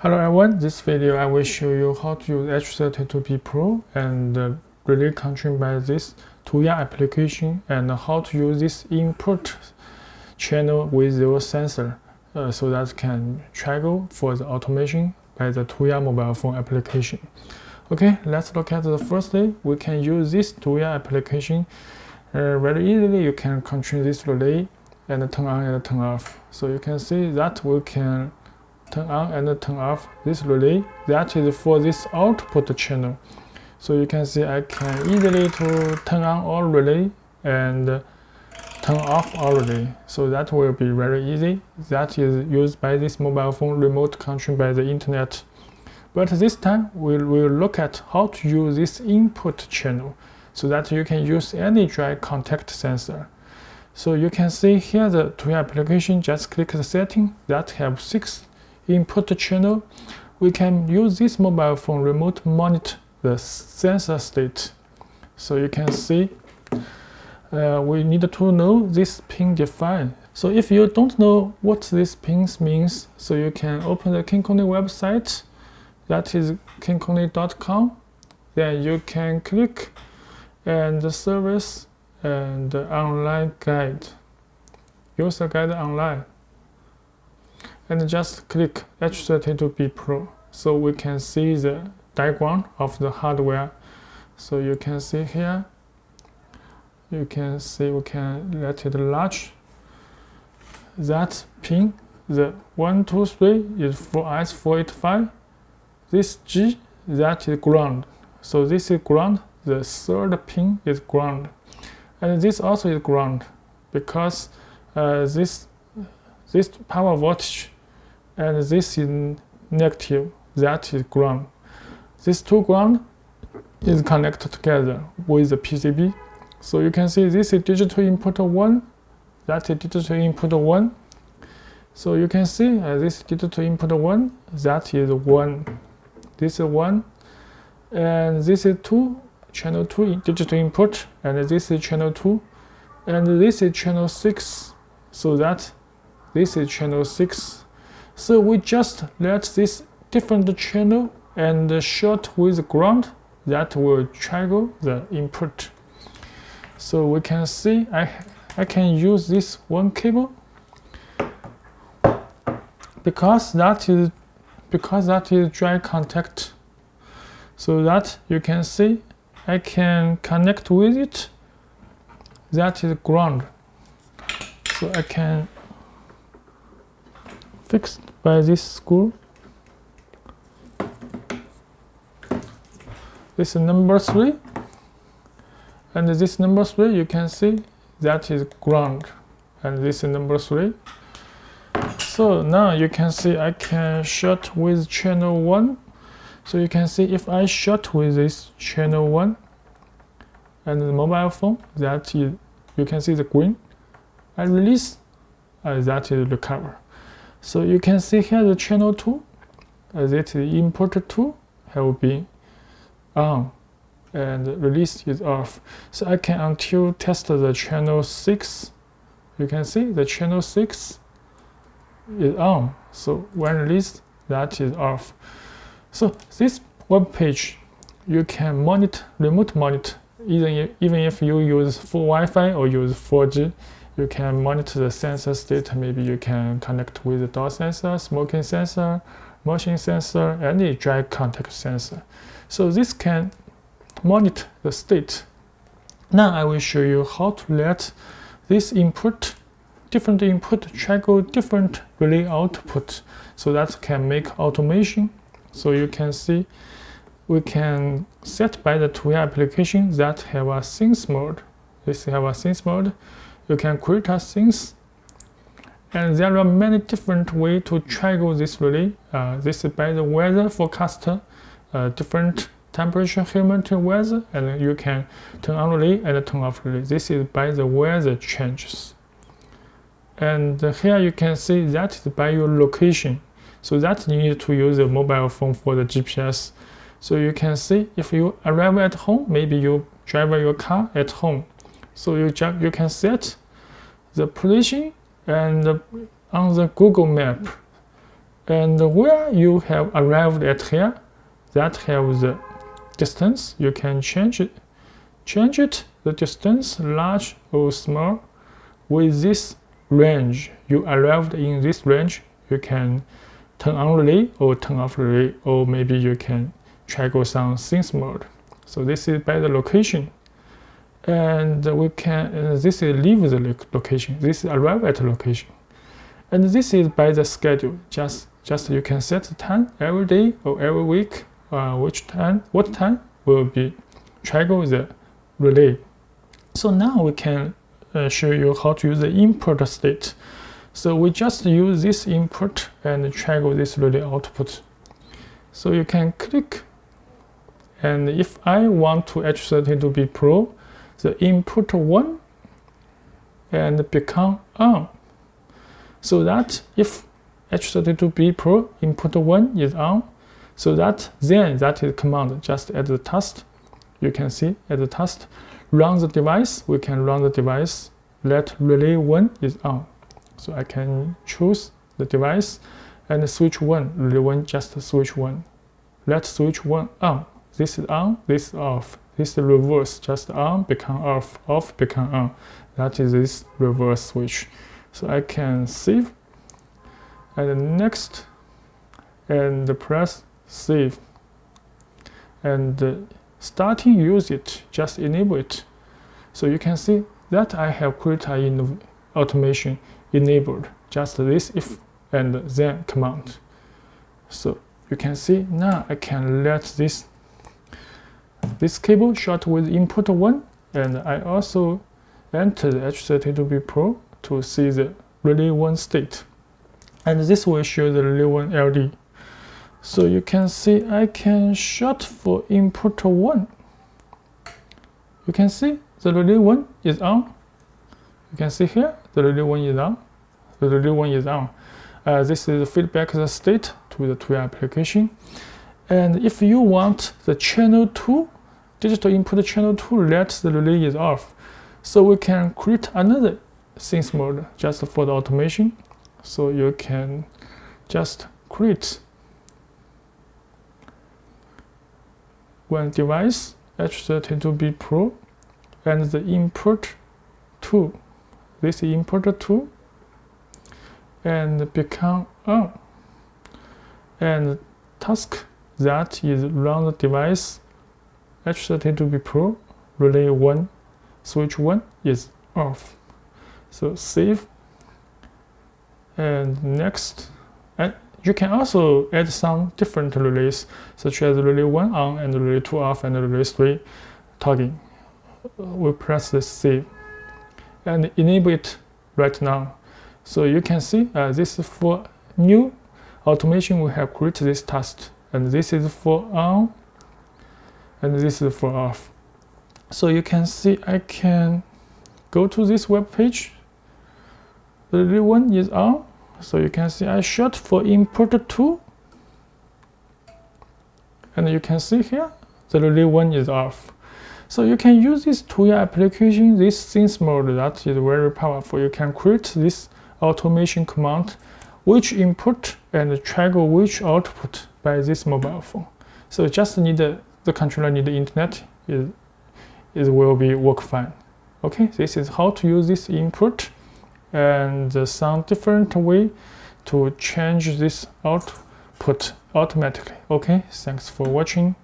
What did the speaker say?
Hello everyone, this video I will show you how to use H32B Pro and relay control by this Tuya application and how to use this input channel with your sensor so that can trigger for the automation by the Tuya mobile phone application. Okay, let's look at the first day. We can use this Tuya application very easily. You can control this relay and turn on and turn off. So you can see that we can turn on and turn off this relay. That is for this output channel. So you can see I can easily to turn on all relay and turn off all relay. So that will be very easy. That is used by this mobile phone remote control by the internet. But this time we will look at how to use this input channel so that you can use any dry contact sensor. So you can see here the Tuya application, just click the setting that have 6 input channel. We can use this mobile phone remote monitor the sensor state. So you can see we need to know this pin define. So if you don't know what this pins means, so you can open the Kinkoni website, that is kinkoni.com. Then you can click and the service and online guide, user guide online, and just click H32B Pro. So we can see the diagram of the hardware. So you can see here, you can see we can let it large. That pin, the 1, 2, 3 is for S485. This G, that is ground. So this is ground. The third pin is ground, and this also is ground because this power voltage and this is negative. That is ground. These two ground is connected together with the PCB. So you can see this is digital input 1. That is digital input 1. So you can see this digital input 1. That is 1. This is 1, and this is 2. Channel 2 digital input, and this is channel 2, and this is channel 6. So that this is channel 6. So we just let this different channel and short with ground that will trigger the input. So we can see I can use this one cable because that is dry contact. So that you can see I can connect with it. That is ground. So I can fix by this screw. This is number 3. And this number 3 you can see that is ground. And this is number 3. So now you can see I can short with channel 1. So you can see if I short with this channel 1 and the mobile phone, that is, you can see the green. I release, that is recover. So you can see here the channel 2, that is input 2 have been on and release is off. So I can until test the channel 6. You can see the channel 6 is on. So when released, that is off. So this web page, you can monitor, remote monitor, even if you use full Wi-Fi or use 4G, you can monitor the sensor state. Maybe you can connect with the door sensor, smoking sensor, motion sensor, any dry contact sensor. So this can monitor the state. Now I will show you how to let this input, different input, trigger different relay output, so that can make automation. So you can see we can set by the Tuya application that have a scenes mode. This have a scenes mode. You can create a scenes, and there are many different ways to trigger this relay. This is by the weather forecaster, different temperature, humidity, weather, and you can turn on relay and turn off relay. This is by the weather changes. And here you can see that is by your location. So that you need to use a mobile phone for the GPS. So you can see if you arrive at home, maybe you drive your car at home. So you can set the position and on the Google map. And where you have arrived at here, that have the distance, you can change it, the distance large or small. With this range, you arrived in this range, you can turn on relay or turn off relay, or maybe you can toggle some sense mode. So this is by the location, and we can this is leave the location, this is arrive at the location, and this is by the schedule. Just you can set the time every day or every week, what time will be toggle the relay. So now we can show you how to use the input state. So we just use this input and toggle this relay output. So you can click, and if I want to H32B Pro, the input 1 and become on. So that if H32B Pro input 1 is on, so that then that is command just at the task. You can see at the task, run the device, we can run the device, let relay 1 is on. So I can choose the device and switch 1, relay 1 just switch 1. Let switch 1 on. This is on, this is off. This is reverse, just on, become off, off, become on. That is this reverse switch. So I can save, and next, and press save. And starting use it, just enable it. So you can see that I have created in automation enabled, just this if and then command. So you can see now I can let this cable short with input 1, and I also enter the H32B Pro to see the relay 1 state, and this will show the relay 1 LD. So you can see I can short for input 1. You can see the relay 1 is on. You can see here the relay 1 is on. The relay 1 is on. This is the feedback state to the Tuya application. And if you want the channel 2, digital input channel 2, let the relay is off. So we can create another sense mode just for the automation. So you can just create one device, H32B Pro, and the input 2. This input 2 and become on. And task that is run the device H32B Pro, relay 1, switch 1 is off. So save, and next. And you can also add some different relays, such as relay 1 on and relay 2 off and relay 3 toggling. We press the save and enable it right now. So you can see this is for new automation. We have created this task, and this is for on and this is for off. So you can see I can go to this web page. The relay 1 is on. So you can see I short for input 2, and you can see here the relay 1 is off. So you can use this Tuya application, this sense mode, that is very powerful. You can create this automation command, which input and toggle which output by this mobile phone. So just need the controller need the internet, it will be work fine. Okay, this is how to use this input and some different way to change this output automatically. Okay, thanks for watching.